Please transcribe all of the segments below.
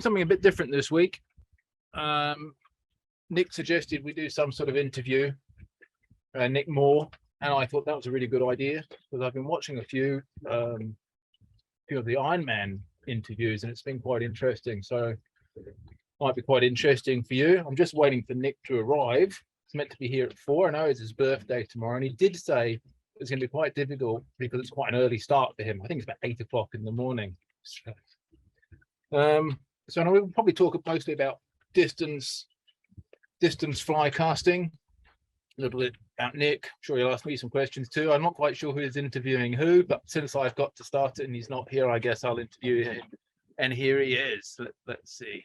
something a bit different this week. Nick suggested we do some sort of interview, Nick Moore, and I thought that was a really good idea because I've been watching a few of the Ironman interviews, and it's been quite interesting. So might be quite interesting for you. I'm just waiting for Nick to arrive. He's meant to be here at 4. I know it's his birthday tomorrow, and he did say it's going to be quite difficult because it's quite an early start for him. I think it's about 8 o'clock in the morning. So we'll probably talk mostly about distance fly casting, a little bit about Nick. I'm sure he'll ask me some questions too. I'm not quite sure who is interviewing who, but since I've got to start it and he's not here, I guess I'll interview him. And here he is. Let's see.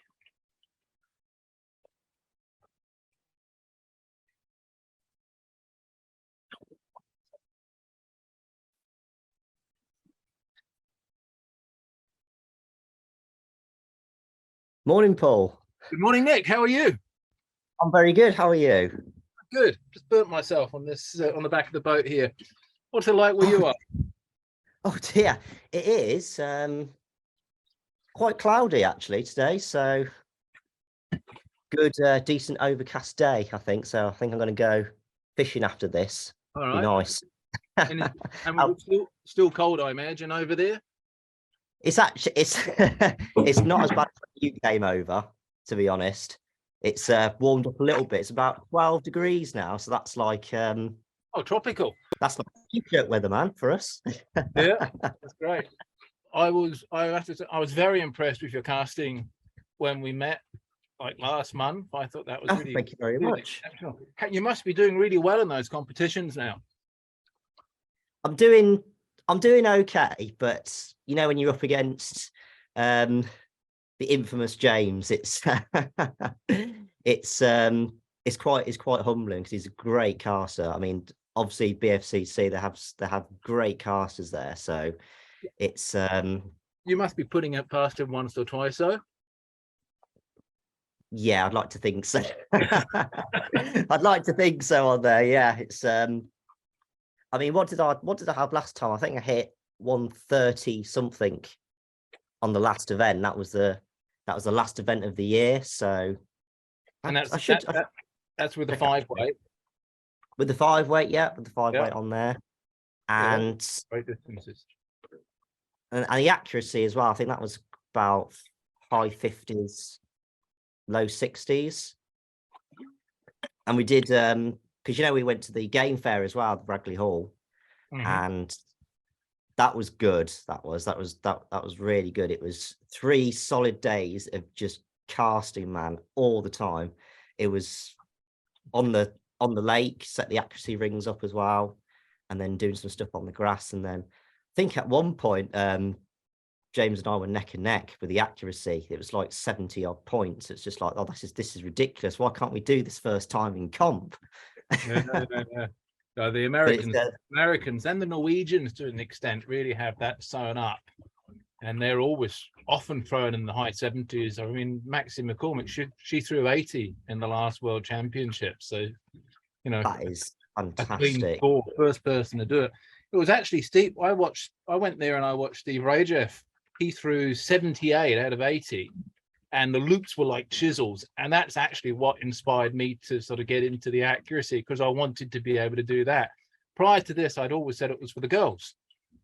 Morning, Paul. Good morning, Nick. How are you? I'm very good. How are you? Good. Just burnt myself on this on the back of the boat here. What's it like where you are? Oh dear, it is quite cloudy actually today. So good, decent overcast day, I think. So I think I'm going to go fishing after this. All right. Be nice. And it's still cold, I imagine, over there. It's actually it's not as bad when you came over, to be honest. It's warmed up a little bit. It's about 12 degrees now, so that's like tropical. That's like t-shirt weather, man, for us. Yeah, that's great. I have to say, I was very impressed with your casting when we met, like last month. I thought that was really. Thank you very much. Exceptional. You must be doing really well in those competitions now. I'm doing okay, but you know when you're up against the infamous James, it's quite humbling because he's a great caster. I mean, obviously BFCC they have great casters there, so it's you must be putting it past him once or twice, though. Yeah, I'd like to think so. I'd like to think so on there. Yeah, it's I mean, what did I have last time? I think I hit 130 something on the last event. That was the last event of the year. So, and that's with the 5 weight. With the 5 weight, yeah, with the 5 weight on there, and great distances, and the accuracy as well. I think that was about high 50s, low 60s, and we did because we went to the game fair as well, Bragley Hall, and that was good. That was really good. It was 3 solid days of just casting, man, all the time. It was on the lake, set the accuracy rings up as well, and then doing some stuff on the grass. And then I think at one point, James and I were neck and neck with the accuracy. It was like 70 odd points. It's just like, oh, this is ridiculous. Why can't we do this first time in comp? No, the Americans and the Norwegians to an extent really have that sewn up, and they're always often thrown in the high 70s. I mean, Maxine McCormick, she threw 80 in the last World Championship. So, that is fantastic. A clean score, first person to do it. It was actually Steve. I went there and I watched Steve Rajeff. He threw 78 out of 80. And the loops were like chisels. And that's actually what inspired me to sort of get into the accuracy, because I wanted to be able to do that. Prior to this, I'd always said it was for the girls.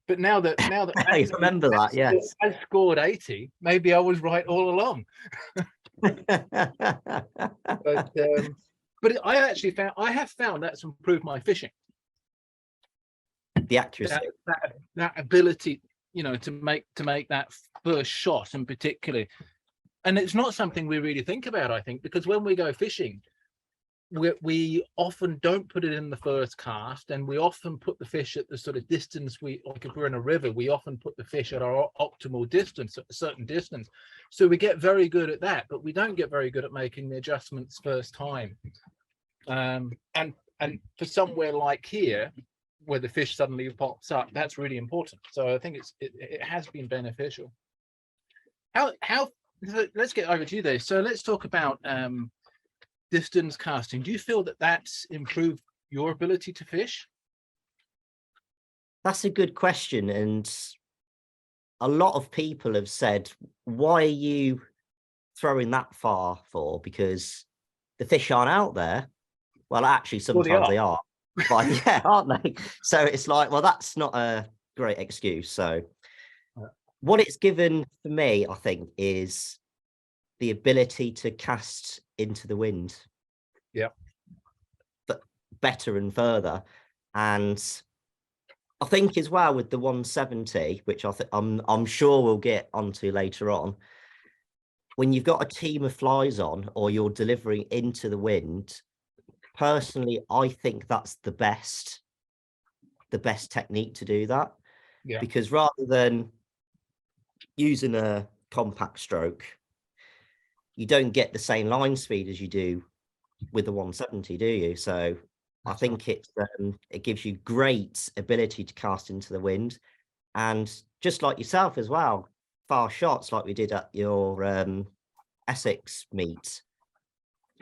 But now that I remember that, yes. I scored 80, maybe I was right all along. But I have found that's improved my fishing. The accuracy. That ability, to make that first shot in particular. And it's not something we really think about, I think, because when we go fishing, we often don't put it in the first cast, and we often put the fish at the sort of distance like if we're in a river, we often put the fish at our optimal distance, at a certain distance. So we get very good at that, but we don't get very good at making the adjustments first time. And for somewhere like here, where the fish suddenly pops up, that's really important. So I think it has been beneficial. How let's get over to you there. So let's talk about distance casting. Do you feel that that's improved your ability to fish? That's a good question, and a lot of people have said, why are you throwing that far for, because the fish aren't out there. Well, actually, Well, they sometimes are. they are, but yeah, aren't they? So it's like, well, that's not a great excuse. So what it's given for me, I think, is the ability to cast into the wind. Yeah. But better and further. And I think as well with the 170, which I'm sure we'll get onto later on, when you've got a team of flies on or you're delivering into the wind, personally, I think that's the best technique to do that. Yeah. Because rather than using a compact stroke, you don't get the same line speed as you do with the 170, do you? So I think it gives you great ability to cast into the wind, and just like yourself as well, far shots like we did at your Essex meet,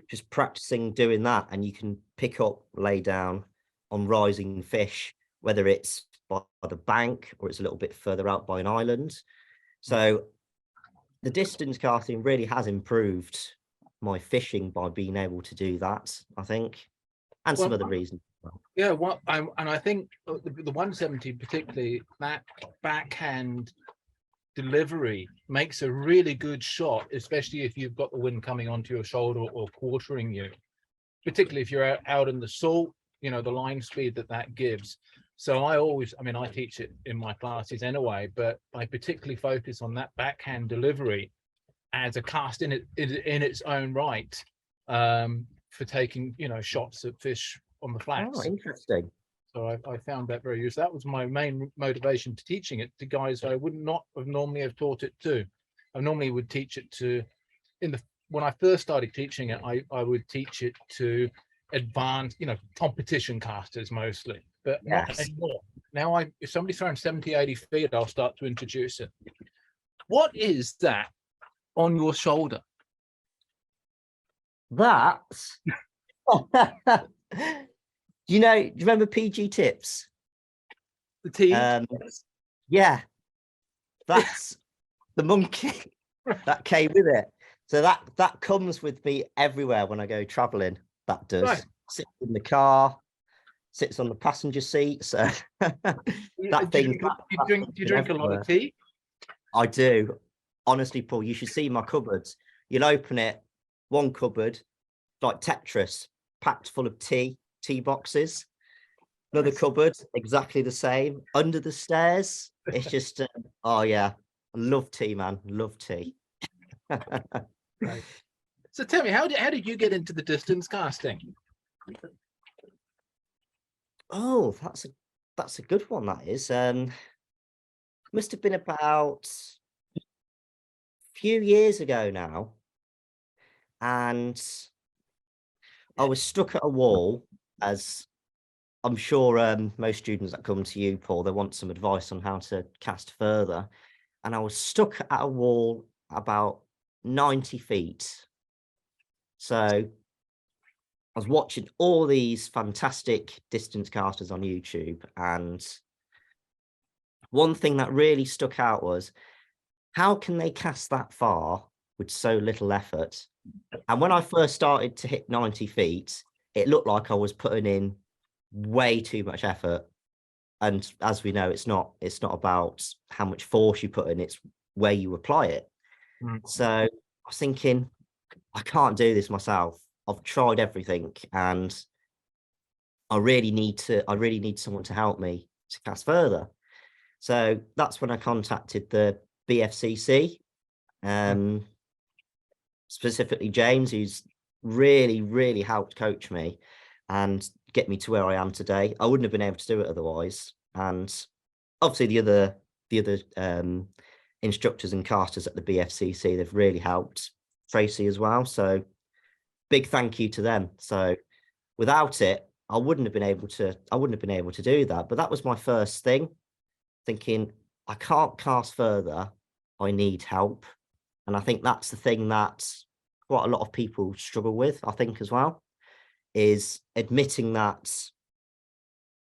just practicing doing that, and you can pick up, lay down on rising fish, whether it's by the bank or it's a little bit further out by an island. So the distance casting really has improved my fishing by being able to do that, I think, and some other reasons. Yeah, and I think the 170 particularly, that backhand delivery makes a really good shot, especially if you've got the wind coming onto your shoulder or quartering you, particularly if you're out in the salt, you know, the line speed that gives. So I mean, I teach it in my classes anyway, but I particularly focus on that backhand delivery as a cast in its own right, for taking, you know, shots at fish on the flats. Oh, interesting. So I found that very useful. That was my main motivation to teaching it to guys I would not have normally have taught it to. I normally would teach it to, when I first started teaching it, I would teach it to advanced, you know, competition casters mostly, but not anymore. Now if somebody's throwing 70, 80 feet, I'll start to introduce it. What is that on your shoulder? That's do you remember PG Tips? The tea? Yeah, that's the monkey that came with it. So that comes with me everywhere when I go traveling. That does. Right. Sits in the car, sits on the passenger seat. So that thing. Do you drink a lot of tea? I do. Honestly, Paul, you should see my cupboards. You'll open it, one cupboard, like Tetris, packed full of tea boxes. Another cupboard, exactly the same. Under the stairs, it's just, oh yeah, I love tea, man. Love tea. Right. So tell me, how did you get into the distance casting? Oh, that's a good one. That is. Must have been about a few years ago now, and I was stuck at a wall, as I'm sure most students that come to you, Paul, they want some advice on how to cast further. And I was stuck at a wall about 90 feet. So I was watching all these fantastic distance casters on YouTube, and one thing that really stuck out was, how can they cast that far with so little effort? And when I first started to hit 90 feet, it looked like I was putting in way too much effort. And as we know, it's not about how much force you put in, it's where you apply it. So I was thinking, I can't do this myself. I've tried everything, and I really need someone to help me to cast further. So that's when I contacted the BFCC, specifically James, who's really helped coach me and get me to where I am today. I wouldn't have been able to do it otherwise. And obviously the other instructors and casters at the BFCC, they've really helped. Tracy as well. So big thank you to them. So without it, I wouldn't have been able to do that. But that was my first thing, thinking I can't cast further. I need help. And I think that's the thing that quite a lot of people struggle with, I think, as well, is admitting that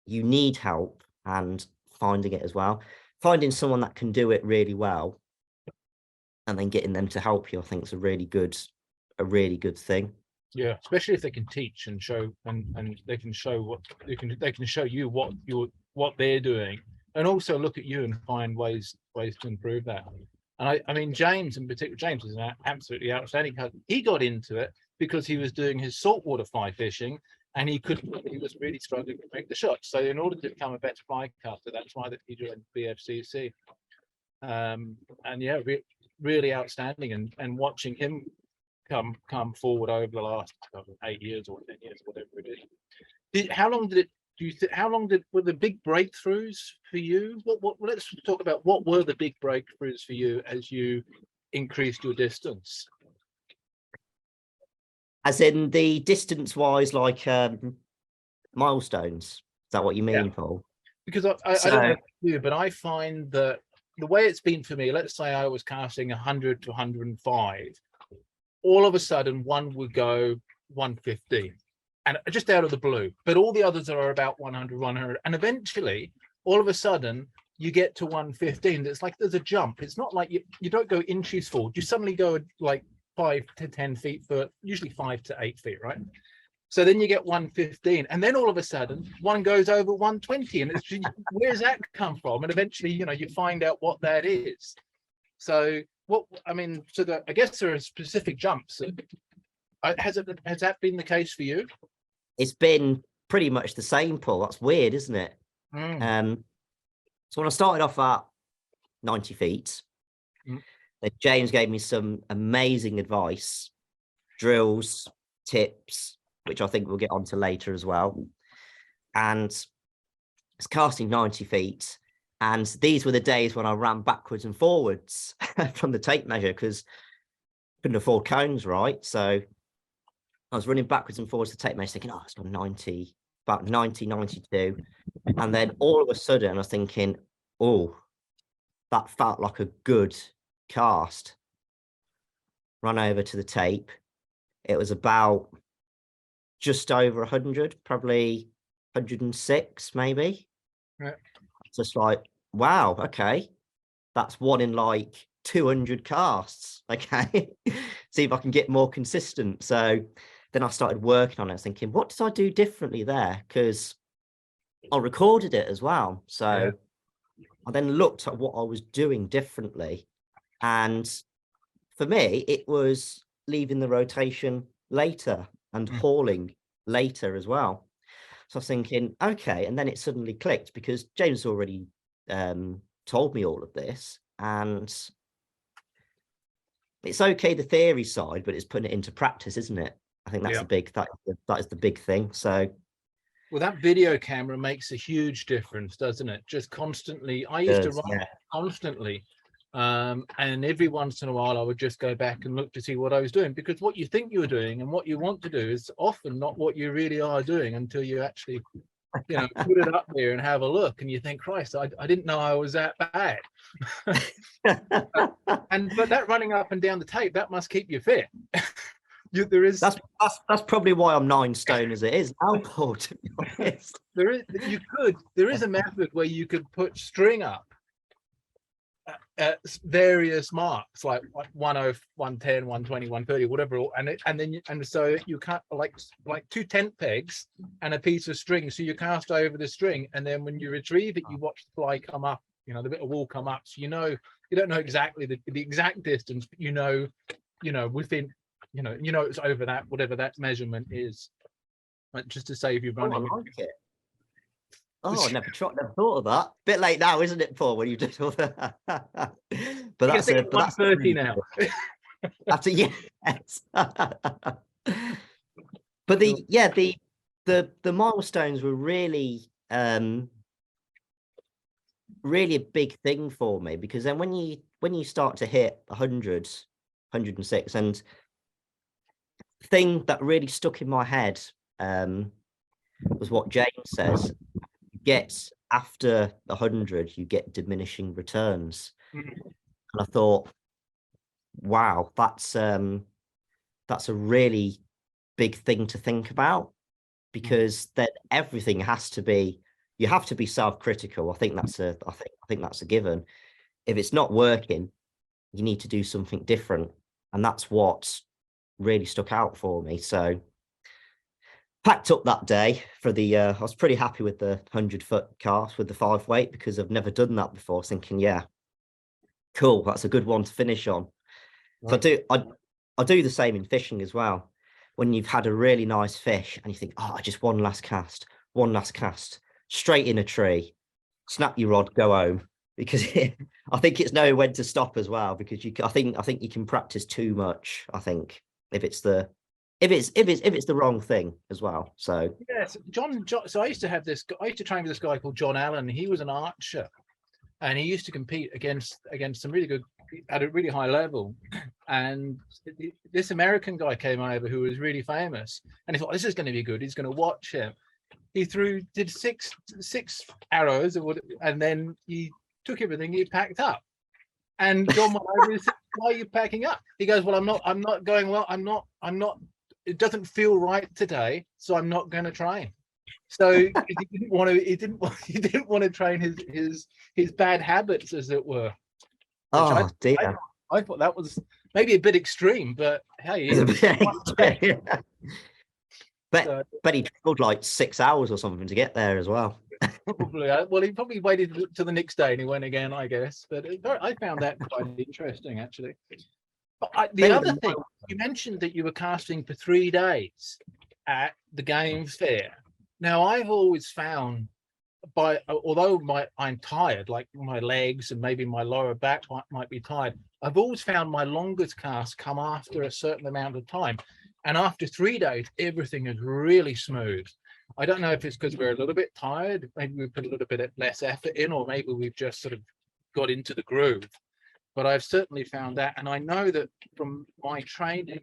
you need help and finding it as well. Finding someone that can do it really well and then getting them to help you, I think is a really good thing. Yeah, especially if they can teach and show, and they can show what they can show you what they're doing, and also look at you and find ways to improve that. And I mean, James in particular, James is an absolutely outstanding cousin. He got into it because he was doing his saltwater fly fishing, and he was really struggling to make the shots. So in order to become a better fly caster, that's why that he joined BFCC. And yeah, really outstanding, and watching him come forward over the last 8 years or 10 years, whatever it is. How long did it were the big breakthroughs for you? Let's talk about what were the big breakthroughs for you as you increased your distance? As in the distance wise, like milestones. Is that what you mean, Yeah. Paul? Because I don't know about you, but I find that the way it's been for me, let's say I was casting 100 to 105, all of a sudden one would go 115, and just out of the blue, but all the others are about 100, and eventually all of a sudden you get to 115. It's like there's a jump. It's not like you don't go inches forward, you suddenly go like 5 to 10 feet for usually 5 to 8 feet, right? So then you get 115, and then all of a sudden one goes over 120, and it's just, where's that come from? And eventually, you find out what that is. So I guess there are specific jumps. Has that been the case for you? It's been pretty much the same, Paul. That's weird, isn't it? So when I started off at 90 feet, James gave me some amazing advice, drills, tips, which I think we'll get onto later as well. And it's casting 90 feet. And these were the days when I ran backwards and forwards from the tape measure because couldn't afford cones, right? So I was running backwards and forwards to tape measure thinking, oh, it's got 90, about 90, 92. And then all of a sudden I was thinking, oh, that felt like a good cast. Run over to the tape. It was about just over 100, probably 106 maybe. Right. Just like, wow, okay, that's one in like 200 casts. Okay, see if I can get more consistent. So then I started working on it, thinking, what did I do differently there? Because I recorded it as well. So I then looked at what I was doing differently, and for me it was leaving the rotation later and hauling later as well. So I was thinking, okay, and then it suddenly clicked because James already told me all of this, and it's okay, the theory side, but it's putting it into practice, isn't it? I think that's that is the big thing. So, well, that video camera makes a huge difference, doesn't it? Just constantly, I used to run constantly, and every once in a while I would just go back and look to see what I was doing, because what you think you're doing and what you want to do is often not what you really are doing until you actually put it up there and have a look, and you think, Christ, I didn't know I was that bad. But that running up and down the tape, that must keep you fit. That's probably why I'm 9 stone as it is now, Paul, to be honest. There is a method where you could put string up at various marks, like 10, 110, 120, 130, whatever, and so you can't like 2 tent pegs and a piece of string, so you cast over the string, and then when you retrieve it, you watch the fly come up, the bit of wool come up, so you don't know exactly the exact distance, but within it's over that, whatever that measurement is, just to save you running. I like it. Oh, I never thought of that. Bit late now, isn't it, Paul, when you did all that? But that's 130 now. After yes. But the milestones were really really a big thing for me, because then when you start to hit 100, 106, and the thing that really stuck in my head was what James says. Get after 100, you get diminishing returns. And I thought, wow, that's a really big thing to think about, because then everything has to be, you have to be self-critical. I think that's a given. If it's not working, you need to do something different. And that's what really stuck out for me. So packed up that day for the, I was pretty happy with the 100-foot cast with the 5 weight, because I've never done that before. Thinking, yeah, cool, that's a good one to finish on. Right. So I do the same in fishing as well. When you've had a really nice fish and you think, oh, just one last cast, straight in a tree, snap your rod, go home. Because I think it's knowing when to stop as well. Because I think you can practice too much. I think if it's the wrong thing as well. So Yes, John. So I used to train with this guy called John Allen. He was an archer, and he used to compete against some really good, at a really high level. And this American guy came over who was really famous, and he thought, this is going to be good. He's going to watch him. He did six arrows, and then he took everything, he packed up. And John went over and said, why are you packing up? He goes, well, I'm not going well. I'm not, it doesn't feel right today, so I'm not going to train. So he didn't want to train his bad habits, as it were. oh dear. I thought that was maybe a bit extreme, but hey, but he traveled like 6 hours or something to get there as well. probably. Well, he probably waited till the next day and he went again, I guess. But I found that quite interesting, actually. But the other thing, you mentioned that you were casting for 3 days at the game fair. Now, I've always found, although I'm tired, like my legs and maybe my lower back might be tired, I've always found my longest cast come after a certain amount of time. And after 3 days, everything is really smooth. I don't know if it's because we're a little bit tired, maybe we put a little bit less effort in, or maybe we've just sort of got into the groove. But I've certainly found that, and I know that from my training,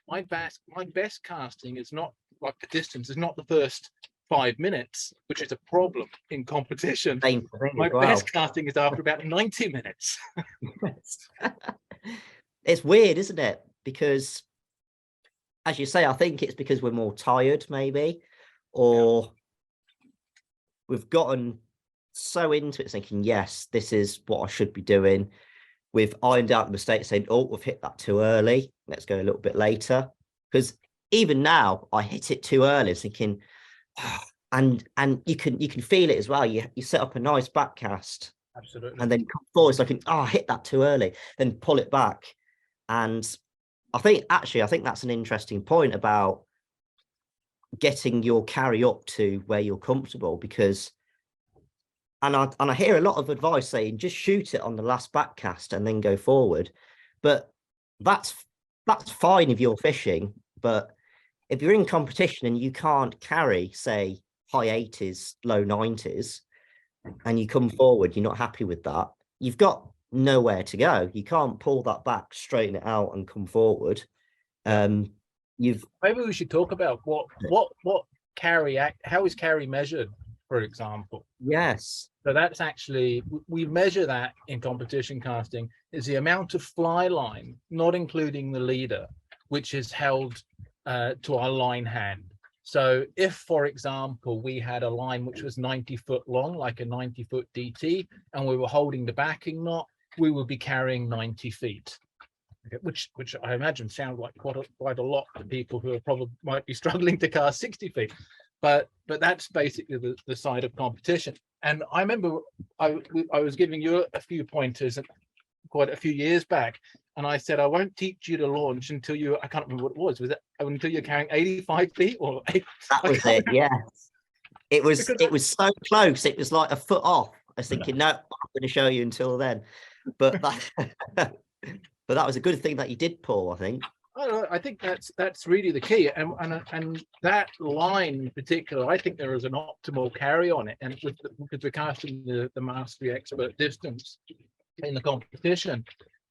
my best casting is not like the distance, is not the first 5 minutes, which is a problem in competition. My best casting is after about 90 minutes. It's weird, isn't it? Because, as you say, I think it's because we're more tired, maybe, or we've gotten so into it thinking, yes, this is what I should be doing. We've ironed out the mistakes, saying, oh, we've hit that too early, let's go a little bit later. Because even now I hit it too early, thinking, oh, and you can feel it as well. You set up a nice back cast, absolutely, and then come forward, so I think, oh, I hit that too early, then pull it back. And I think that's an interesting point about getting your carry up to where you're comfortable, because and I hear a lot of advice saying just shoot it on the last back cast and then go forward. But that's fine if you're fishing, but if you're in competition and you can't carry, say, high 80s, low 90s, and you come forward, you're not happy with that, you've got nowhere to go. You can't pull that back, straighten it out, and come forward. Maybe we should talk about what carry, how is carry measured, for example. Yes. So that's actually, we measure that in competition casting, is the amount of fly line, not including the leader, which is held to our line hand. So if, for example, we had a line which was 90 foot long, like a 90-foot DT, and we were holding the backing knot, we would be carrying 90 feet. Okay, which I imagine sound like quite a lot to people who are probably might be struggling to cast 60 feet. But that's basically the side of competition. And I remember I was giving you a few pointers quite a few years back, and I said I won't teach you to launch until I can't remember what it was. Was it until you're carrying 85 feet or 8? That was it. Yes, it was. It was so close. It was like a foot off. I was thinking, no, I'm going to show you until then. But that, but that was a good thing that you did, Paul, I think. I think that's really the key, and that line in particular, I think there is an optimal carry on it, and because we're casting the mastery expert distance in the competition,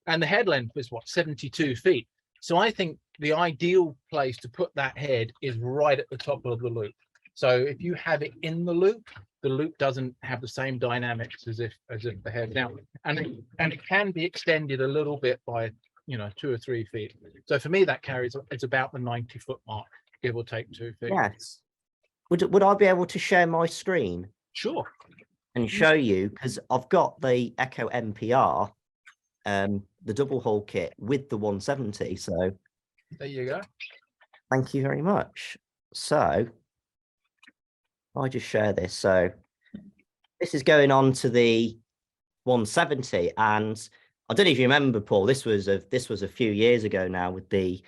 and the head length is 72 feet. So I think the ideal place to put that head is right at the top of the loop. So if you have it in the loop doesn't have the same dynamics as if the head down, and it can be extended a little bit by 2 or 3 feet. So for me, that carries, it's about the 90-foot mark, give or take 2 feet. Yes. Would I be able to share my screen? Sure. And show you, because I've got the Echo MPR, the double hull kit with the 170. So There you go. thank you very much. So I just share this. So this is going on to the 170, and I don't know if you remember, Paul. This was a few years ago now with the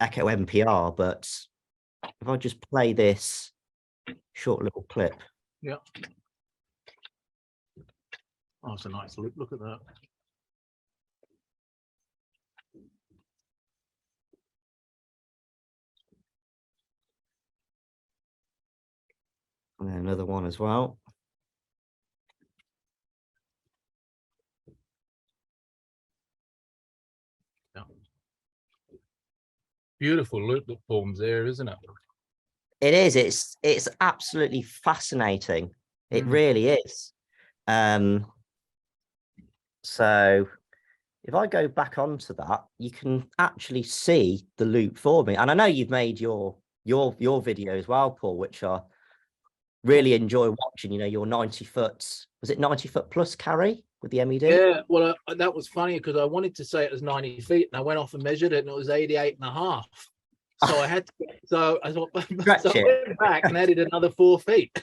Echo MPR. But if I just play this short little clip. Yeah. Oh, it's a nice look. Look at that. And then another one as well. Yeah. Beautiful loop that forms there, isn't it? It is. It's absolutely fascinating. It really is. So if I go back onto that, you can actually see the loop forming. And I know you've made your video as well, Paul, which I really enjoy watching. You know, your 90 foot, was it 90 foot plus carry with the MED? Yeah, well, that was funny because I wanted to say it was 90 feet and I went off and measured it and it was 88 and a half. So I had to, so I thought, so I went back and added another 4 feet.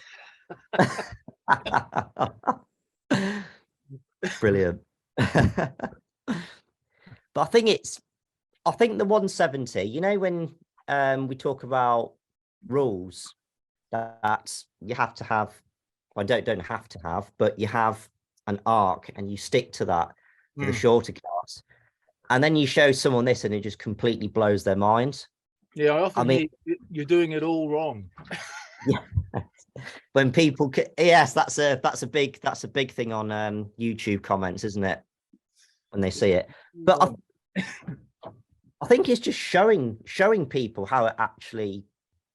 Brilliant. But I think the 170, you know, when we talk about rules that you have to have, well, don't have to have, but you have an arc and you stick to that for the shorter cast. And then you show someone this and it just completely blows their mind. Yeah, I mean, you're doing it all wrong. Yeah. When people, yes, that's a big thing on YouTube comments, isn't it? When they see it. But I think it's just showing people how it actually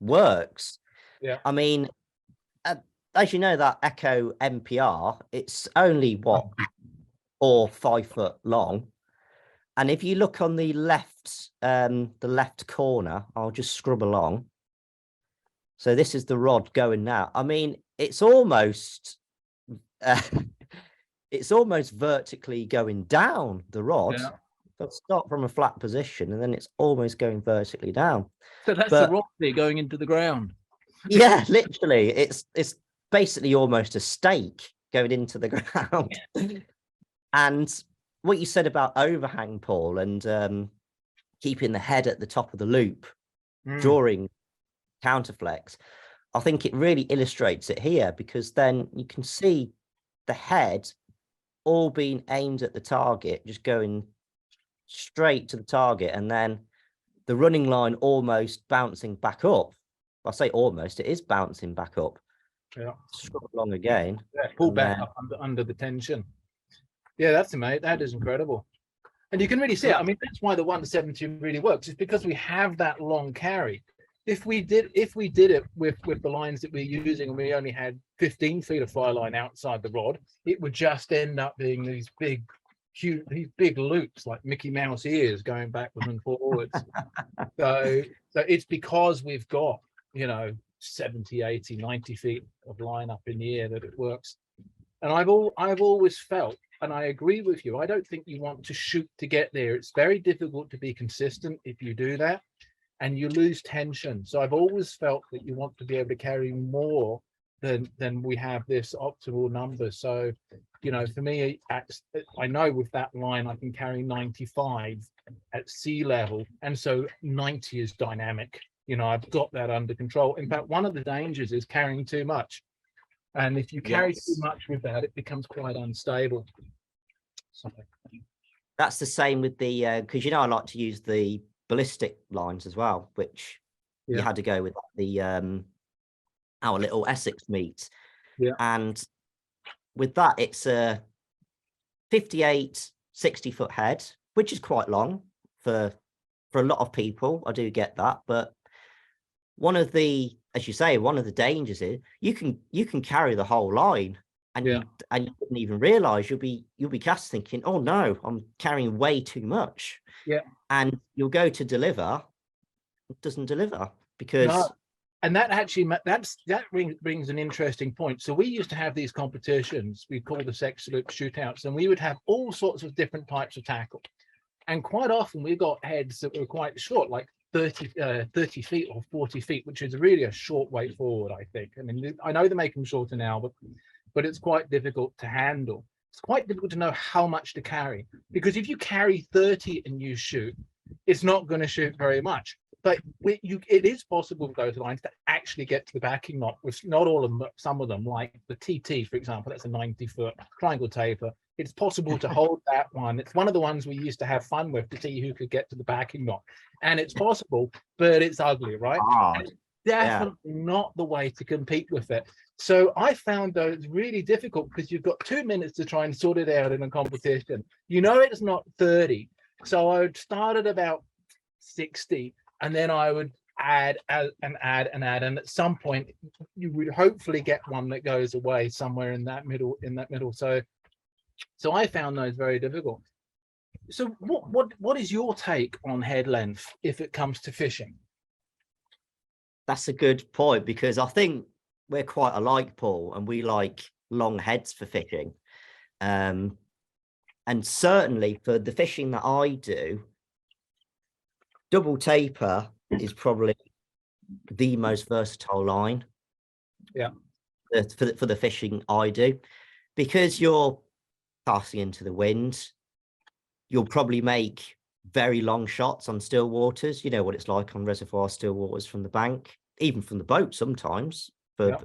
works. Yeah. I mean, as you know, that Echo MPR, it's only what, 4 or 5 foot long. And if you look on the left corner, I'll just scrub along. So this is the rod going now. I mean, it's almost vertically going down the rod. Yeah. So start from a flat position, and then it's almost going vertically down. So that's the rod there going into the ground. Yeah, literally, it's basically almost a stake going into the ground. Yeah. And what you said about overhang, Paul, and keeping the head at the top of the loop during counterflex, I think it really illustrates it here, because then you can see the head all being aimed at the target, just going straight to the target, and then the running line almost bouncing back up. I say almost, it is bouncing back up. Yeah. Scrub along again. Yeah, pull back up under the tension. Yeah, that's amazing. That is incredible. And you can really see it. I mean, that's why the 170 really works. It's because we have that long carry. If we did it with the lines that we're using and we only had 15 feet of fly line outside the rod, it would just end up being these big loops like Mickey Mouse ears going backwards and forwards. so it's because we've got, 70, 80, 90 feet of line up in the air that it works. And I've always felt, and I agree with you, I don't think you want to shoot to get there. It's very difficult to be consistent if you do that, and you lose tension. So I've always felt that you want to be able to carry more than we have this optimal number. So, for me, I know with that line I can carry 95 at sea level, and so 90 is dynamic. I've got that under control. In fact, one of the dangers is carrying too much. And if you carry too much with that, it becomes quite unstable. So that's the same with the, because I like to use the ballistic lines as well, which you had to go with the our little Essex meet. Yeah. And with that, it's a 58, 60 foot head, which is quite long for a lot of people. I do get that, but one of the, as you say, one of the dangers is you can carry the whole line, and you wouldn't even realize. You'll be cast thinking, oh no, I'm carrying way too much. Yeah. And you'll go to deliver, it doesn't deliver because and that actually brings an interesting point. So we used to have these competitions we call the sex loop shootouts, and we would have all sorts of different types of tackle. And quite often we got heads that were quite short, like 30 feet or 40 feet, which is really a short way forward, I think. I mean, I know they make them shorter now, but it's quite difficult to handle. It's quite difficult to know how much to carry, because if you carry 30 and you shoot, it's not going to shoot very much. But it is possible with those lines to actually get to the backing knot, with not all of them, but some of them, like the TT, for example, that's a 90-foot triangle taper. It's possible to hold that one. It's one of the ones we used to have fun with to see who could get to the backing knot. And it's possible, but it's ugly, right? Hard. It's definitely not the way to compete with it. So I found those really difficult, because you've got 2 minutes to try and sort it out in a competition. You know it's not 30. So I would start at about 60, and then I would add and add and add. And at some point, you would hopefully get one that goes away somewhere in that middle. So I found those very difficult. So what is your take on head length if it comes to fishing? That's a good point, because I think we're quite alike, Paul, and we like long heads for fishing. And certainly for the fishing that I do, double taper is probably the most versatile line. Yeah. For the fishing I do, because you're casting into the wind, you'll probably make very long shots on still waters. You know what it's like on reservoir still waters from the bank, even from the boat sometimes, for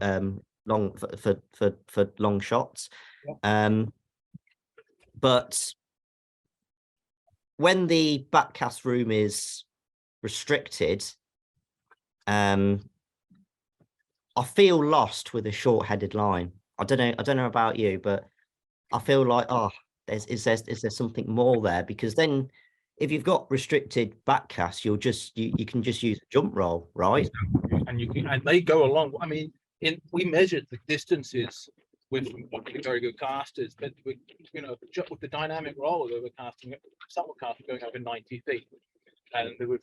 long shots. Yeah. But when the backcast room is restricted, I feel lost with a short-headed line. I don't know about you, but I feel like, is there something more there? Because then if you've got restricted backcast, you can just use a jump roll, right? And they go along. I mean, we measured the distances with very good casters, but with the dynamic roll, they were casting, some were casting going over 90 feet. And there was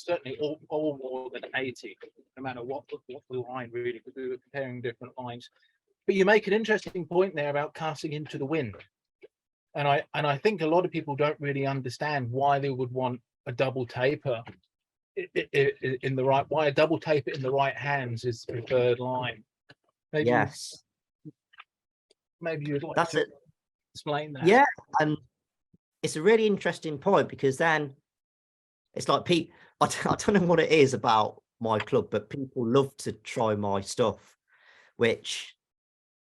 certainly all more than 80, no matter what the line really, because we were comparing different lines. But you make an interesting point there about casting into the wind. And I think a lot of people don't really understand why they would want a double taper in the right, why a double taper in the right hands is the preferred line. Maybe you'd like to explain that. Yeah, and it's a really interesting point, because then it's like I don't know what it is about my club, but people love to try my stuff, which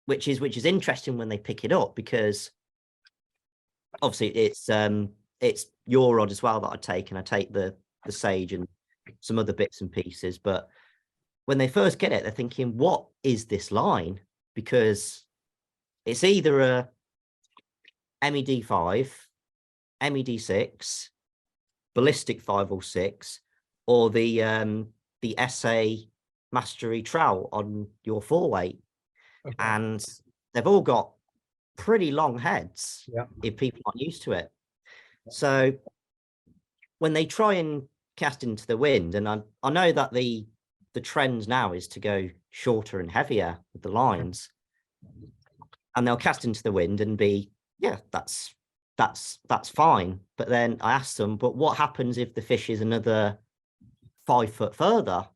is interesting when they pick it up, because obviously it's your rod as well that I take, and I take the Sage and some other bits and pieces. But when they first get it, they're thinking, what is this line? Because it's either a MED5, MED6, ballistic 506, or the SA Mastery Trowel on your 4-weight. Okay. And they've all got pretty long heads, if people aren't used to it. So when they try and cast into the wind, and I know that the trend now is to go shorter and heavier with the lines, and they'll cast into the wind and be, that's fine. But then I asked them, but what happens if the fish is another 5 foot further?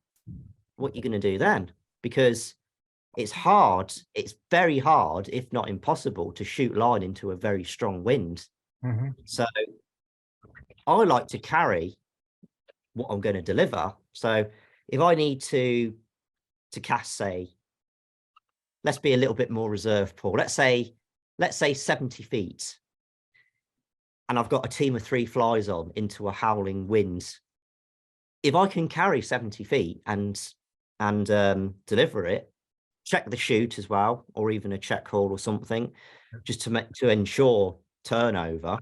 What are you going to do then? Because it's hard. It's very hard, if not impossible, to shoot line into a very strong wind. Mm-hmm. So I like to carry what I'm going to deliver. So if I need to cast, say, let's be a little bit more reserved, Paul. Let's say 70 feet. And I've got a team of 3 flies on into a howling wind. If I can carry 70 feet and deliver it, check the chute as well, or even a check haul or something, just to ensure turnover,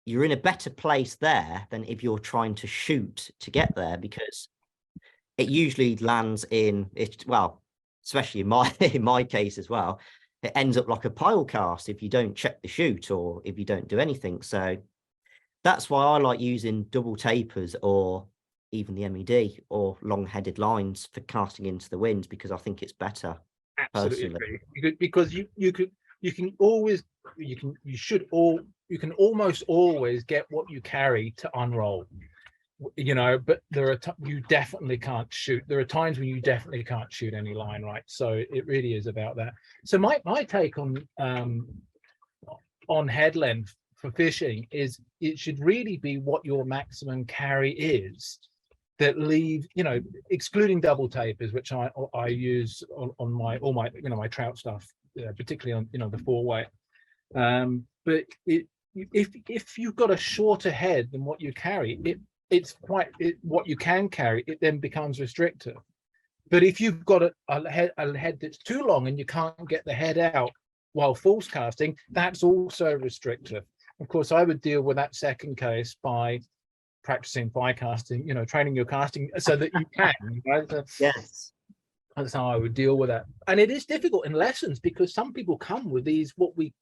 you're in a better place there than if you're trying to shoot to get there, because it usually lands in it. Well, especially in my case as well, it ends up like a pile cast if you don't check the chute or if you don't do anything. So that's why I like using double tapers, or even the MED, or long-headed lines for casting into the wind, because I think it's better. Absolutely, personally. because you should you can almost always get what you carry to unroll, you know, but there are you definitely can't shoot. There are times when you definitely can't shoot any line right. So it really is about that. So my take on head length for fishing is it should really be what your maximum carry is, that leave, you know, excluding double tapers, which I use on my all my, you know, my trout stuff, particularly on, you know, the 4-weight. But if you've got a shorter head than what you carry, what you can carry, it then becomes restrictive. But if you've got a head that's too long and you can't get the head out while false casting, that's also restrictive. Of course, I would deal with that second case by practicing fly casting, you know, training your casting so that you can, right? Yes. That's how I would deal with that. And it is difficult in lessons because some people come with these, what we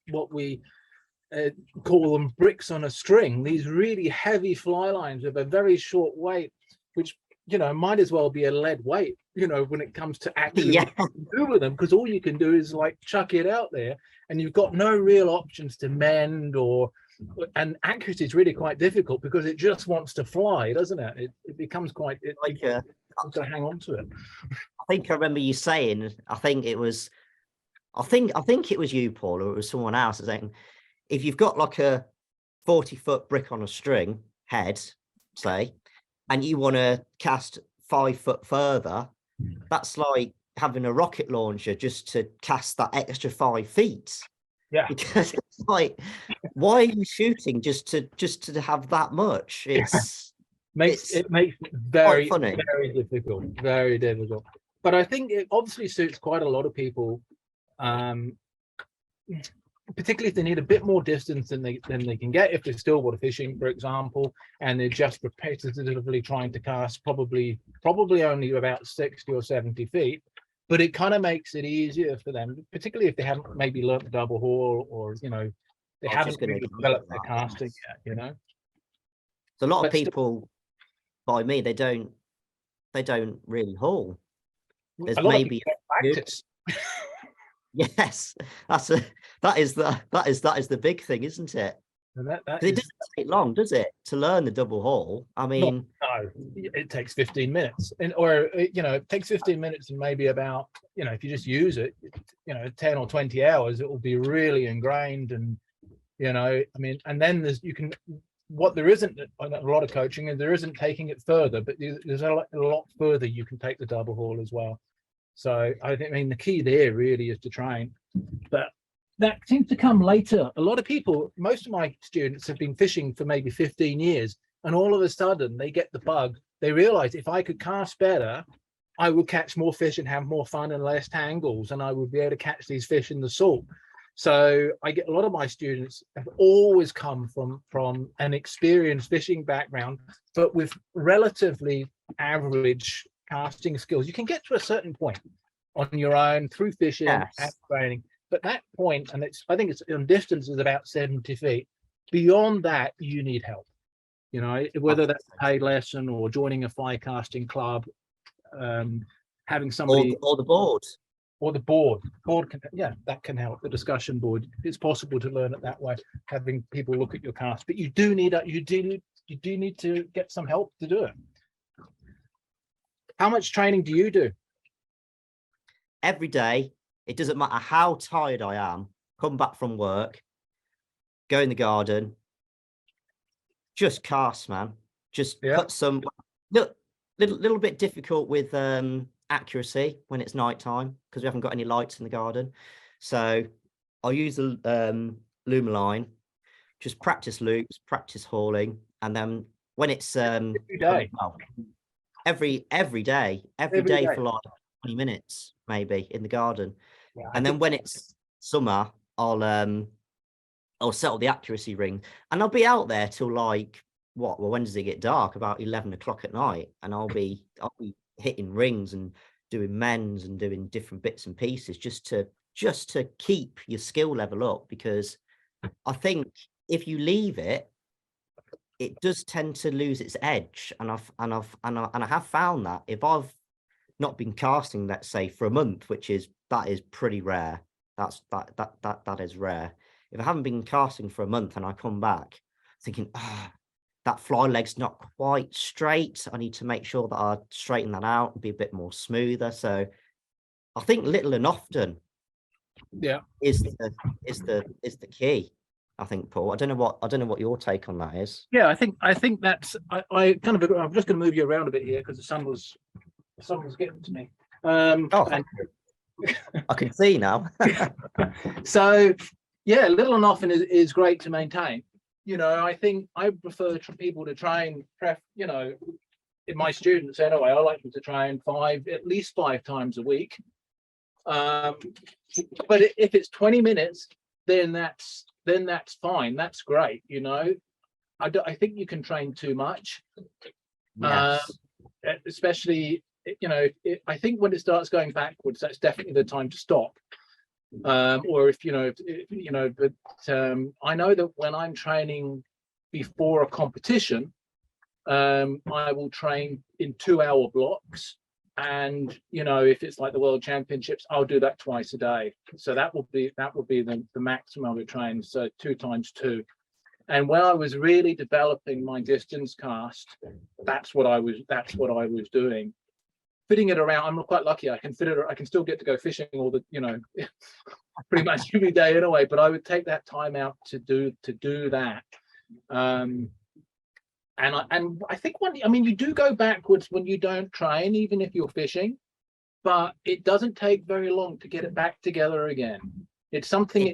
call them bricks on a string, these really heavy fly lines with a very short weight, which, you know, might as well be a lead weight, you know, when it comes to actually what you can do with them, because all you can do is like chuck it out there and you've got no real options to mend, and accuracy is really quite difficult because it just wants to fly, doesn't it? It becomes quite, Like, to hang on to it. I think I remember you saying, I think it was you, Paul, or it was someone else saying, if you've got like a 40-foot brick on a string head, say, and you want to cast 5 foot further, that's like having a rocket launcher just to cast that extra 5 feet. Yeah, because it's like, why are you shooting just to have that much? It makes it very funny. very difficult. But I think it obviously suits quite a lot of people, particularly if they need a bit more distance than they can get if they're stillwater fishing, for example, and they're just repetitively trying to cast probably only about 60 or 70 feet. But it kind of makes it easier for them, particularly if they haven't maybe learnt the double haul, or, you know, they haven't really developed their casting yet, you know. So a lot of people by me, they don't really haul. There's maybe practice. Yes, that is the big thing, isn't it? That it doesn't take long, does it, to learn the double haul? I mean, no, it takes 15 minutes, or you know, it takes 15 minutes and maybe about, you know, if you just use it, you know, 10 or 20 hours, it will be really ingrained. And, you know, I mean, and then what there isn't a lot of coaching, and there isn't taking it further, but there's a lot further you can take the double haul as well. So I mean, the key there really is to train, but that seems to come later. A lot of people, most of my students have been fishing for maybe 15 years, and all of a sudden they get the bug. They realize, if I could cast better, I would catch more fish and have more fun and less tangles, and I would be able to catch these fish in the salt. So I get a lot of my students have always come from an experienced fishing background, but with relatively average casting skills. You can get to a certain point on your own through fishing and training, but that point, and I think it's on distance, is about 70 feet. Beyond that, you need help. You know, whether that's a paid lesson or joining a fly casting club, having somebody, or the board. Or the board can, yeah, that can help. The discussion board, it's possible to learn it that way, having people look at your cast. But you do need to get some help to do it. How much training do you do? Every day. It doesn't matter how tired I am. Come back from work, go in the garden, just cast, man. Just put some little bit difficult with accuracy when it's nighttime because we haven't got any lights in the garden. So I'll use the luma line, just practice loops, practice hauling, and then when it's every day for like 20 minutes maybe in the garden. Yeah, and then when it's summer, I'll settle the accuracy ring, and I'll be out there till like when does it get dark? About 11 o'clock at night, and I'll be hitting rings and doing mends and doing different bits and pieces just to keep your skill level up, because I think if you leave it, it does tend to lose its edge, and I have found that if I've not been casting, let's say, for a month, that is pretty rare. That is rare. if I haven't been casting for a month and I come back thinking, that fly leg's not quite straight, I need to make sure that I straighten that out and be a bit more smoother. So I think little and often is the key. I think, Paul. I don't know what your take on that is. Yeah, I think that's I kind of agree. I'm just going to move you around a bit here because the sun was getting to me. And I can see now. so yeah, little and often is great to maintain. You know, I think I prefer people to train. You know, in my students anyway, I like them to train at least five times a week. But if it's 20 minutes, then that's fine. That's great. You know, I think you can train too much. Yes. Especially, you know, I think when it starts going backwards, that's definitely the time to stop. Or if but I know that when I'm training before a competition, I will train in 2-hour blocks. And, you know, if it's like the World Championships, I'll do that twice a day. So that will be the maximum I would train. So 2 times 2. And when I was really developing my distance cast, that's what I was doing. Fitting it around, I'm quite lucky. I can still get to go fishing all the, you know, pretty much every day anyway. But I would take that time out to do that. And I think you do go backwards when you don't train, even if you're fishing, but it doesn't take very long to get it back together again. It's something.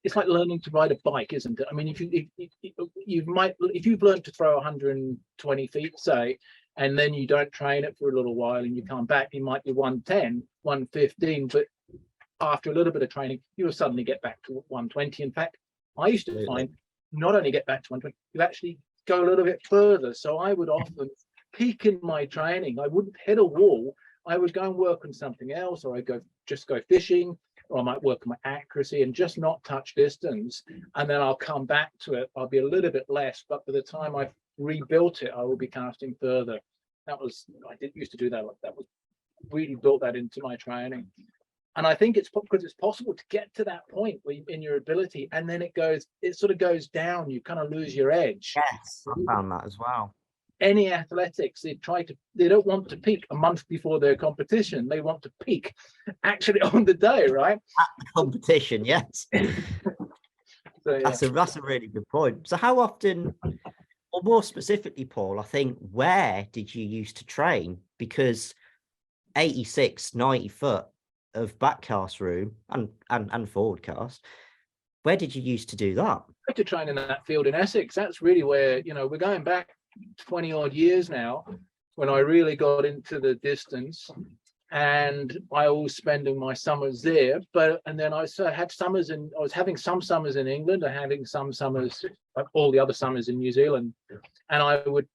It's like learning to ride a bike, isn't it? I mean, if you've learned to throw 120 feet, say, and then you don't train it for a little while and you come back, you might be 110, 115, but after a little bit of training, you'll suddenly get back to 120. In fact, I used to find not only get back to 120, you actually go a little bit further. So I would often peak in my training. I wouldn't hit a wall. I would go and work on something else, or I'd go fishing, or I might work on my accuracy and just not touch distance. And then I'll come back to it. I'll be a little bit less, but by the time I've rebuilt it, I will be casting further. I used to do that. That was really built that into my training. And I think it's because it's possible to get to that point in your ability, and then it sort of goes down. You kind of lose your edge. Yes, I found that as well. Any athletics, they don't want to peak a month before their competition. They want to peak actually on the day, right? At the competition, yes. So, yeah. That's a really good point. So how often, or more specifically, Paul, I think, where did you used to train? Because 86, 90 foot of backcast room and forward cast, where did you used to do that? I had to train in that field in Essex. That's really where, you know, we're going back 20 odd years now when I really got into the distance, and I was spending my summers there. And then I had summers I was having some summers in England, and having some summers, like all the other summers, in New Zealand. And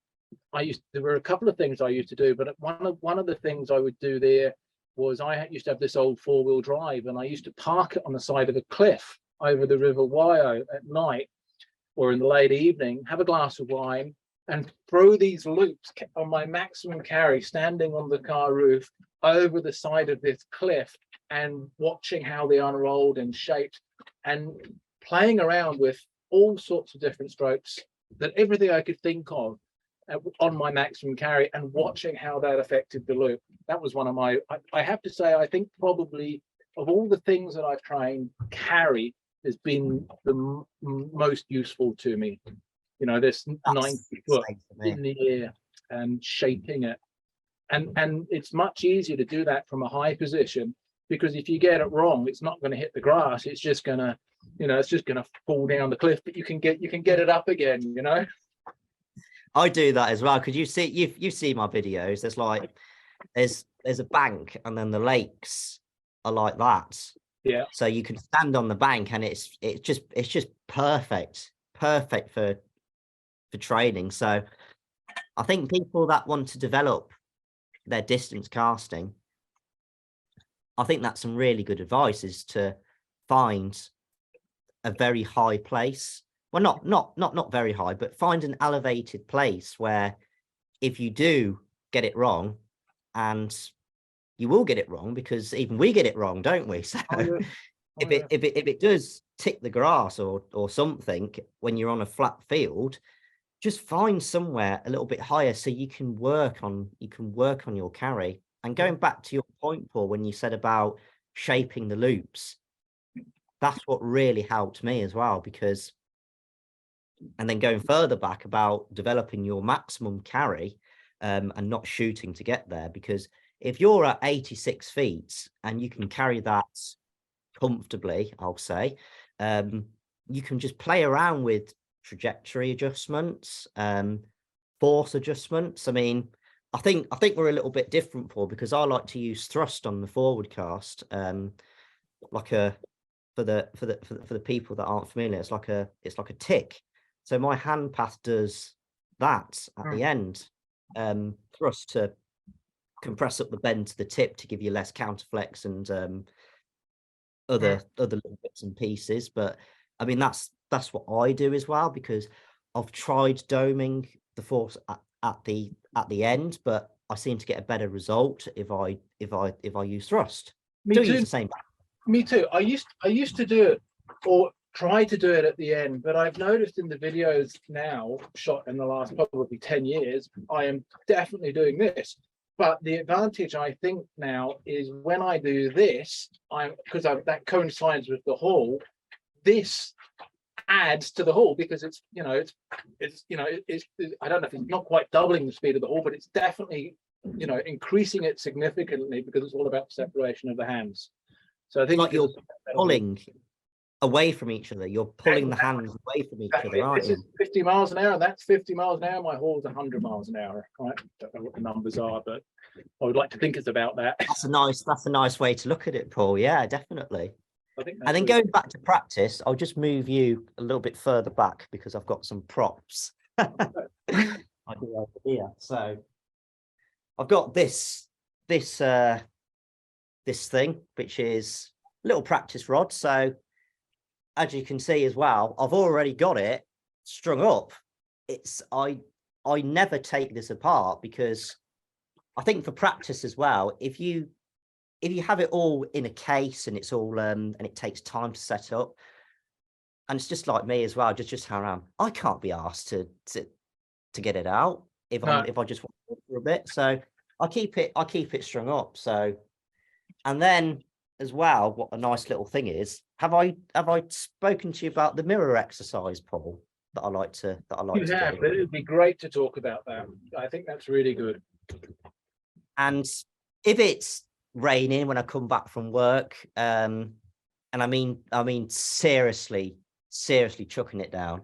there were a couple of things I used to do, but one of the things I would do there was I used to have this old 4-wheel drive, and I used to park it on the side of a cliff over the River Wye at night or in the late evening, have a glass of wine, and throw these loops on my maximum carry, standing on the car roof over the side of this cliff and watching how they unrolled and shaped, and playing around with all sorts of different strokes, that everything I could think of on my maximum carry, and watching how that affected the loop. That was one of my, I have to say, I think probably of all the things that I've trained, carry has been the most useful to me. You know, this 90 foot in the air and shaping it. And it's much easier to do that from a high position, because if you get it wrong, it's not going to hit the grass. It's just going to, you know, it's just going to fall down the cliff, but you can get it up again, you know. I do that as well, because you see my videos. There's like there's a bank, and then the lakes are like that. Yeah. So you can stand on the bank, and it's just perfect for training. So I think people that want to develop their distance casting, I think that's some really good advice, is to find a very high place. Well, not very high, but find an elevated place where if you do get it wrong, and you will get it wrong, because even we get it wrong, don't we? So if it does tick the grass or something when you're on a flat field, just find somewhere a little bit higher so you can work on your carry. And going back to your point, Paul, when you said about shaping the loops, that's what really helped me as well, because, and then going further back about developing your maximum carry, and not shooting to get there, because if you're at 86 feet and you can carry that comfortably, I'll say, you can just play around with trajectory adjustments, force adjustments. I mean, I think we're a little bit different, Paul, because I like to use thrust on the forward cast, like a, for the people that aren't familiar, it's like a tick. So my hand path does that at the end, thrust to compress up the bend to the tip to give you less counterflex and other little bits and pieces. But I mean, that's what I do as well, because I've tried doming the force at the end, but I seem to get a better result if I use thrust. Me Still too. use the same. Me too. I used to do it, or try to do it at the end, but I've noticed in the videos now shot in the last probably 10 years, I am definitely doing this. But the advantage I think now is when I do this, because that coincides with the haul, this adds to the haul, because it's I don't know if it's not quite doubling the speed of the haul, but it's definitely increasing it significantly, because it's all about separation of the hands. So I think like you're pulling away from each other. You're pulling the hands away from each other, aren't this you? is 50 miles an hour, and that's 50 miles an hour. My haul's 100 miles an hour. Right? I don't know what the numbers are, but I would like to think it's about that. That's a nice way to look at it, Paul. Yeah, definitely. I think And then going back to practice, I'll just move you a little bit further back because I've got some props. I do over here. So I've got this thing, which is a little practice rod. So as you can see as well, I've already got it strung up. I never take this apart, because I think for practice as well, if you have it all in a case and it's all and it takes time to set up, and it's just like me as well, just how I am, I can't be asked to get it out if I just want to for a bit. So I keep it strung up. So, and then as well, what a nice little thing is, have I spoken to you about the mirror exercise, Paul, that I like to you have, but it would be great to talk about that. I think that's really good. And if it's raining when I come back from work, and I mean seriously chucking it down,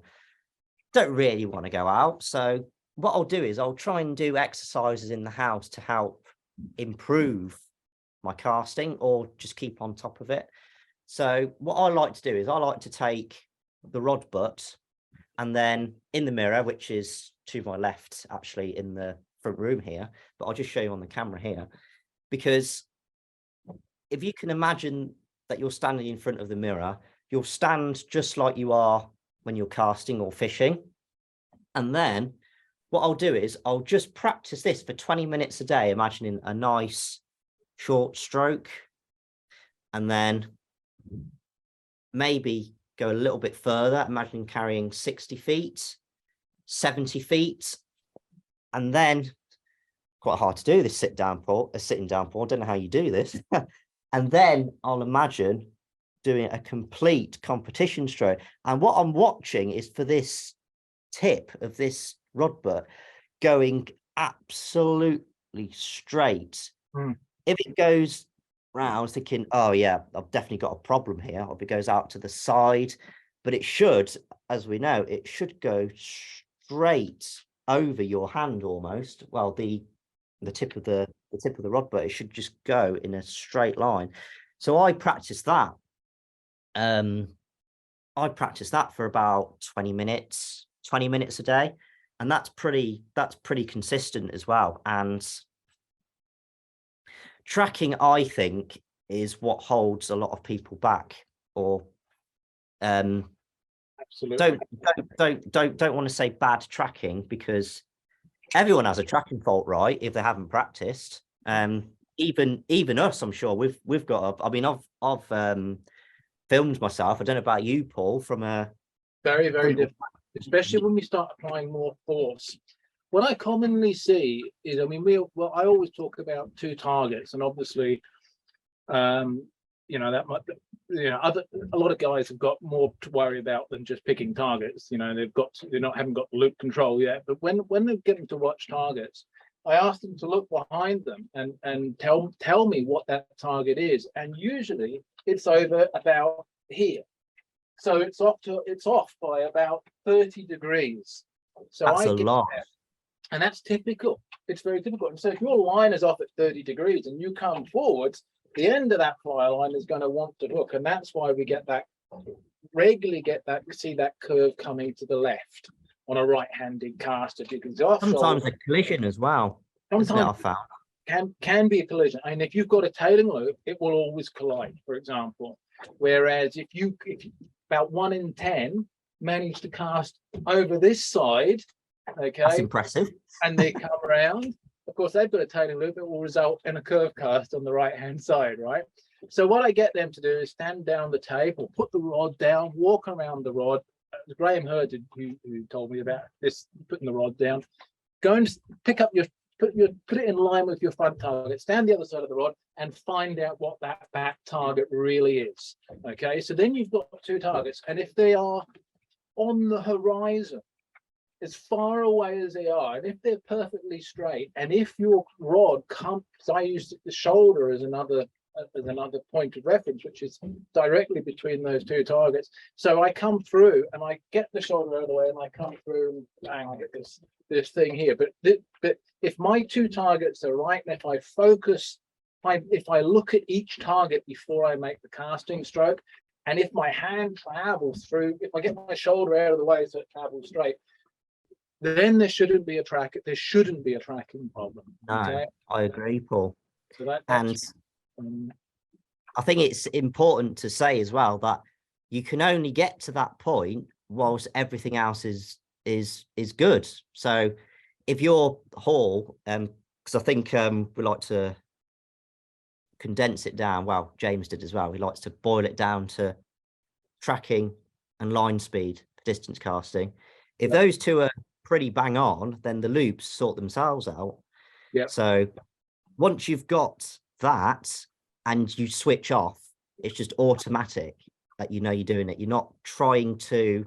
don't really want to go out. So what I'll do is I'll try and do exercises in the house to help improve my casting, or just keep on top of it. So what I like to do is I like to take the rod butt, and then in the mirror, which is to my left, actually in the front room here, but I'll just show you on the camera here, because if you can imagine that you're standing in front of the mirror, you'll stand just like you are when you're casting or fishing. And then what I'll do is I'll just practice this for 20 minutes a day, imagining a nice short stroke, and then maybe go a little bit further, imagining carrying 60 feet, 70 feet, and then quite hard to do this sitting down, Paul. I don't know how you do this. And then I'll imagine doing a complete competition stroke. And what I'm watching is for this tip of this rod butt going absolutely straight. If it goes round, I was thinking, oh yeah, I've definitely got a problem here. Or if it goes out to the side, but it should, as we know, it should go straight over your hand almost. Well, the tip of the rod butt, it should just go in a straight line. So I practice that. I practice that for about 20 minutes a day, and that's pretty consistent as well. And tracking, I think, is what holds a lot of people back, or Absolutely. don't want to say bad tracking, because everyone has a tracking fault, right? If they haven't practiced, even us, I'm sure we've got. I mean, I've filmed myself. I don't know about you, Paul, from a Very, very front or different, especially when we start applying more force. What I commonly see is, I mean, I always talk about two targets, and obviously, you know, that might, you know, a lot of guys have got more to worry about than just picking targets. You know, haven't got loop control yet. But when they're getting to watch targets, I ask them to look behind them and tell me what that target is, and usually it's over about here. So it's off by about 30 degrees. So that's I a get lot. that, and that's typical. It's very typical. And so if your line is off at 30 degrees and you come forwards, the end of that fly line is going to want to hook, and that's why we regularly see that curve coming to the left on a right-handed caster, because Sometimes a collision as well. sometimes I found can be a collision. I mean, if you've got a tailing loop, it will always collide, for example. Whereas if you about 1 in 10 manage to cast over this side, okay, that's impressive, and they come around, of course they've got a tailing loop, it will result in a curve cast on the right hand side, right? So what I get them to do is stand down the table, put the rod down, walk around the rod. Graham Hurd, who told me about this, putting the rod down, go and pick up put it in line with your front target, stand the other side of the rod, and find out what that back target really is. Okay, so then you've got two targets, and if they are on the horizon, as far away as they are, and if they're perfectly straight, and if your rod comes, I use the shoulder as another point of reference, which is directly between those two targets. So I come through and I get the shoulder out of the way, and I come through and bang, I get this thing here. But if my two targets are right, and if I focus, if I look at each target before I make the casting stroke, and if my hand travels through, if I get my shoulder out of the way so it travels straight, then there shouldn't be a tracking problem. no, Okay? I agree, Paul. So that's and I think it's important to say as well that you can only get to that point whilst everything else is good. So if your haul, because I think we like to condense it down, well, James did as well, he likes to boil it down to tracking and line speed for distance casting. If those two are pretty bang on, then the loops sort themselves out. Yeah. So once you've got that and you switch off, it's just automatic that you know you're doing it. You're not trying to,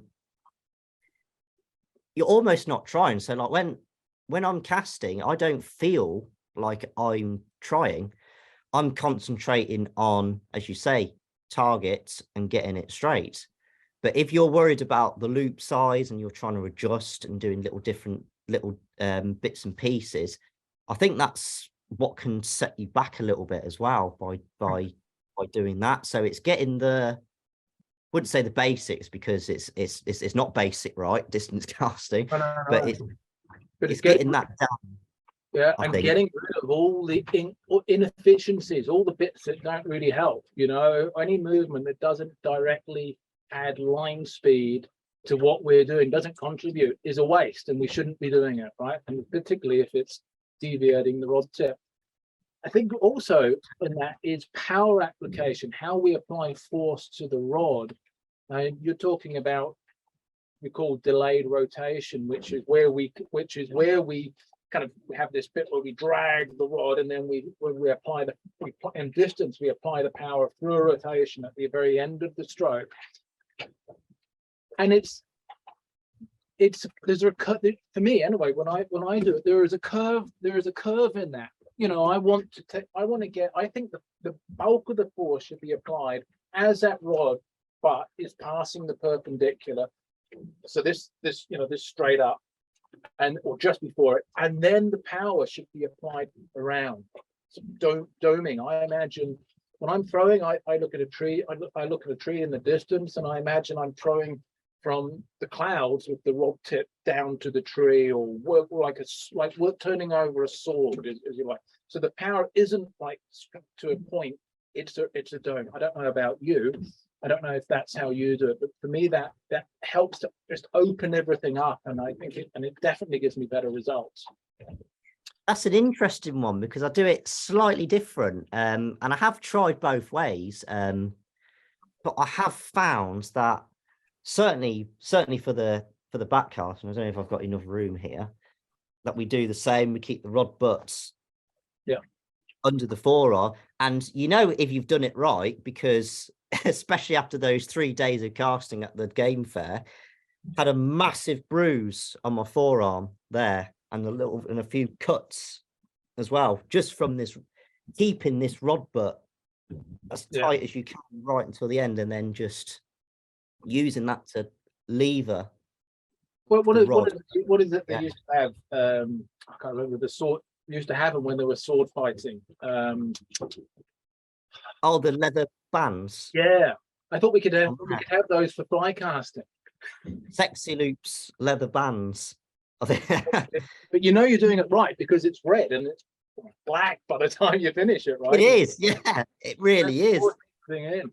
you're almost not trying. So like when I'm casting, I don't feel like I'm trying. I'm concentrating on, as you say, targets and getting it straight. But if you're worried about the loop size and you're trying to adjust and doing different bits and pieces, I think that's what can set you back a little bit as well by doing that. So it's getting wouldn't say the basics, because it's not basic, right? Distance casting, no. but it's getting that down. Yeah, I and think. getting rid of all the inefficiencies, all the bits that don't really help. You know, any movement that doesn't directly add line speed to what we're doing, doesn't contribute, is a waste, and we shouldn't be doing it, right? And particularly if it's deviating the rod tip. I think also in that is power application, how we apply force to the rod. You're talking about, we call delayed rotation, which is where we kind of have this bit where we drag the rod, and then when we apply in distance, we apply the power through a rotation at the very end of the stroke. And there's a cut for me anyway. When I do it, there is a curve in that. You know, I think the bulk of the force should be applied as that rod butt is passing the perpendicular. So this straight up, or just before it, and then the power should be applied around. So doming. I imagine when I'm throwing, I look at a tree. I look at a tree in the distance, and I imagine I'm throwing from the clouds with the rod tip down to the tree, or work like we're turning over a sword, as you like. So the power isn't like to a point. It's a dome. I don't know about you. I don't know if that's how you do it, but for me that helps to just open everything up, and I think it definitely gives me better results. That's an interesting one, because I do it slightly different, and I have tried both ways. but I have found that certainly for the back cast, and I don't know if I've got enough room here, that we do the same. We keep the rod butts under the forearm, and you know if you've done it right, because especially after those 3 days of casting at the game fair, had a massive bruise on my forearm there, and a few cuts as well, just from this keeping this rod butt as tight as you can right until the end, and then just using that to lever. What is it they used to have? I can't remember the sword. Used to have them when they were sword fighting. Oh, the leather bands. Yeah, I thought we could have those for fly casting. Sexy Loops leather bands. But you know you're doing it right because it's red and it's black by the time you finish it, right? It is, yeah, it really is. Thing in.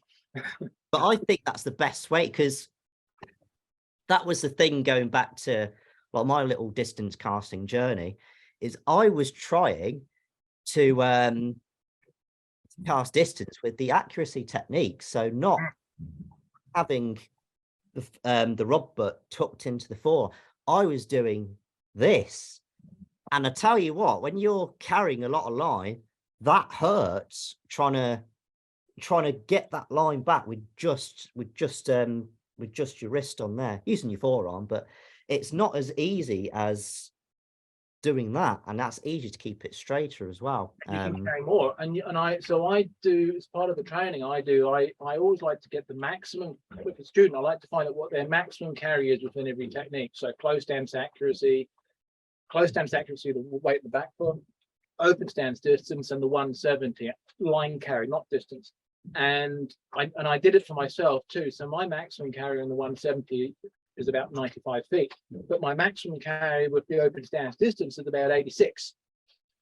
But I think that's the best way, because that was the thing going back to like my little distance casting journey, is I was trying to cast distance with the accuracy technique, so not having the rod butt tucked into the fore. I was doing this, and I tell you what, when you're carrying a lot of line, that hurts trying to get that line back with just your wrist on there, using your forearm. But it's not as easy as doing that, and that's easy to keep it straighter as well. You can carry more, and I do, as part of the training I always like to get the maximum with the student. I like to find out what their maximum carry is within every technique. So close stance accuracy, the weight in the back foot, open stance distance, and the 170 line carry, not distance. And I did it for myself too. So my maximum carry on the 170 is about 95 feet, but my maximum carry with the open stance distance is about 86.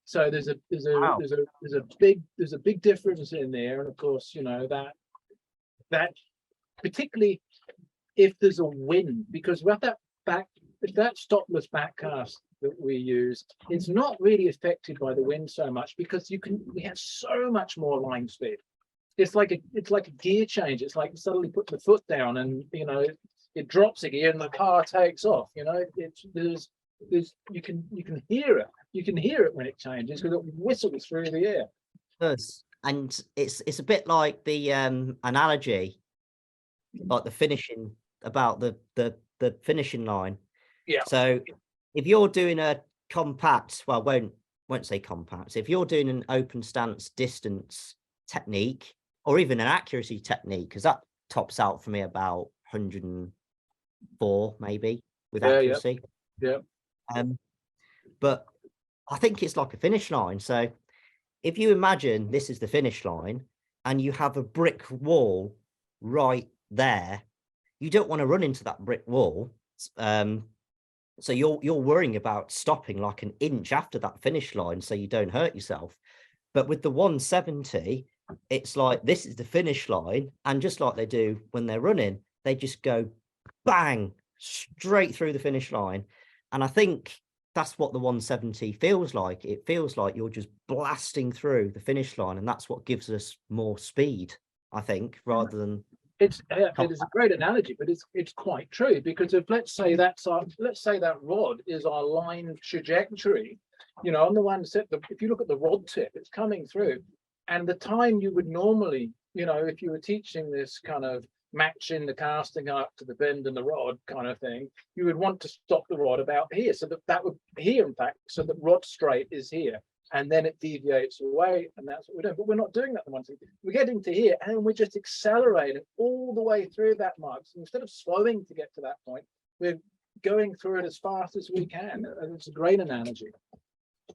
So there's a big difference in there. And of course, you know, that particularly if there's a wind, because with that stopless back cast that we use, it's not really affected by the wind so much, because we have so much more line speed. It's like a gear change. It's like suddenly putting the foot down, and you know it drops a gear and the car takes off. You know, you can hear it. You can hear it when it changes because it whistles through the air. Yes, and it's a bit like the analogy, like the finishing, about the finishing line. Yeah. So if you're doing a compact, well, won't say compact. If you're doing an open stance distance technique, or even an accuracy technique, because that tops out for me about 104 maybe with accuracy. Yeah. But I think it's like a finish line. So if you imagine this is the finish line and you have a brick wall right there, you don't want to run into that brick wall. So you're worrying about stopping like an inch after that finish line so you don't hurt yourself. But with the 170, it's like this is the finish line, and just like they do when they're running, they just go bang straight through the finish line. And I think that's what the 170 feels like. It feels like you're just blasting through the finish line, and that's what gives us more speed, I think, rather than it is a great analogy, but it's quite true, because if let's say that rod is our line trajectory, you know, on the one set, if you look at the rod tip, it's coming through, and the time you would normally, you know, if you were teaching this kind of matching the casting up to the bend in the rod kind of thing, you would want to stop the rod about here, so that would here, in fact, so the rod straight is here, and then it deviates away, and that's what we're doing. But we're not doing that the one thing. We're getting to here, and we're just accelerating all the way through that mark. So instead of slowing to get to that point, we're going through it as fast as we can. And it's a great analogy.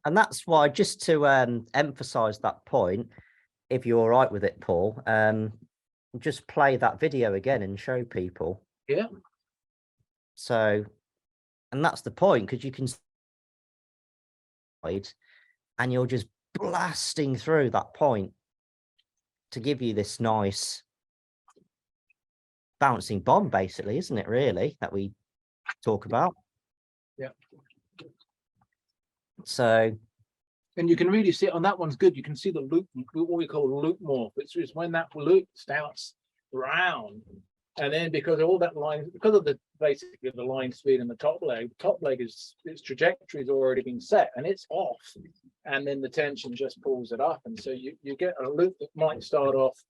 And that's why, just to emphasize that point, if you're all right with it, Paul, just play that video again and show people. Yeah. So, and that's the point, because you can, and you're just blasting through that point to give you this nice bouncing bomb, basically, isn't it, really, that we talk about? Yeah. So, and you can really see it on that one's good. You can see the loop, what we call loop morph. It's just when that loop starts round. And then because of all that line, because of the basically the line speed in the top leg is its trajectory has already been set and it's off. And then the tension just pulls it up. And so you get a loop that might start off,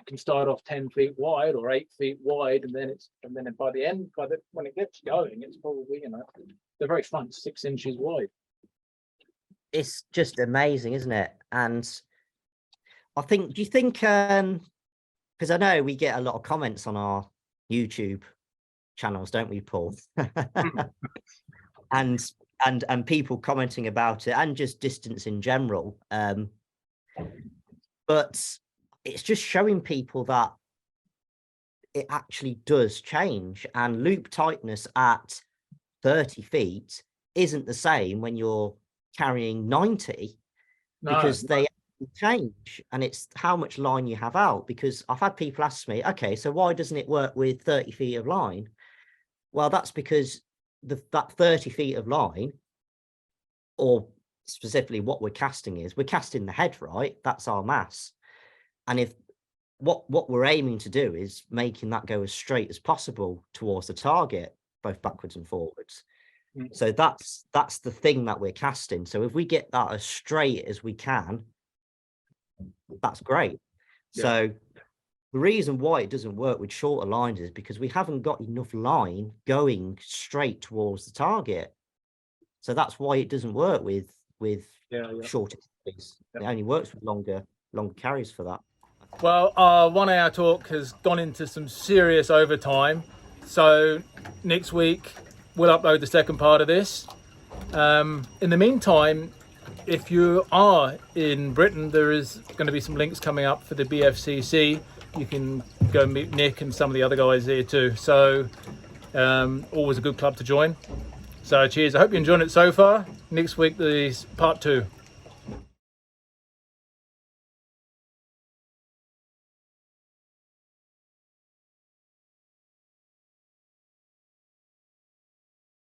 can start off 10 feet wide or 8 feet wide, and then by the end, when it gets going, it's probably, the very front 6 inches wide. It's just amazing, isn't it? And I think, do you think, because I know we get a lot of comments on our YouTube channels, don't we, Paul? and people commenting about it, and just distance in general. But it's just showing people that it actually does change, and loop tightness at 30 feet isn't the same when you're carrying 90, because they change, and it's how much line you have out. Because I've had people ask me, okay, so why doesn't it work with 30 feet of line? Well, that's because that 30 feet of line, or specifically what we're casting the head, right? That's our mass. And if what we're aiming to do is making that go as straight as possible towards the target, both backwards and forwards. So that's the thing that we're casting. So if we get that as straight as we can, that's great. Yeah. So the reason why it doesn't work with shorter lines is because we haven't got enough line going straight towards the target. So that's why it doesn't work with shorter carries. It only works with longer carries for that. Well, our 1 hour talk has gone into some serious overtime. So next week we'll upload the second part of this. In the meantime, if you are in Britain, there is going to be some links coming up for the BFCC. You can go meet Nick and some of the other guys there too. So always a good club to join. So cheers. I hope you're enjoying it so far. Next week, there's part 2.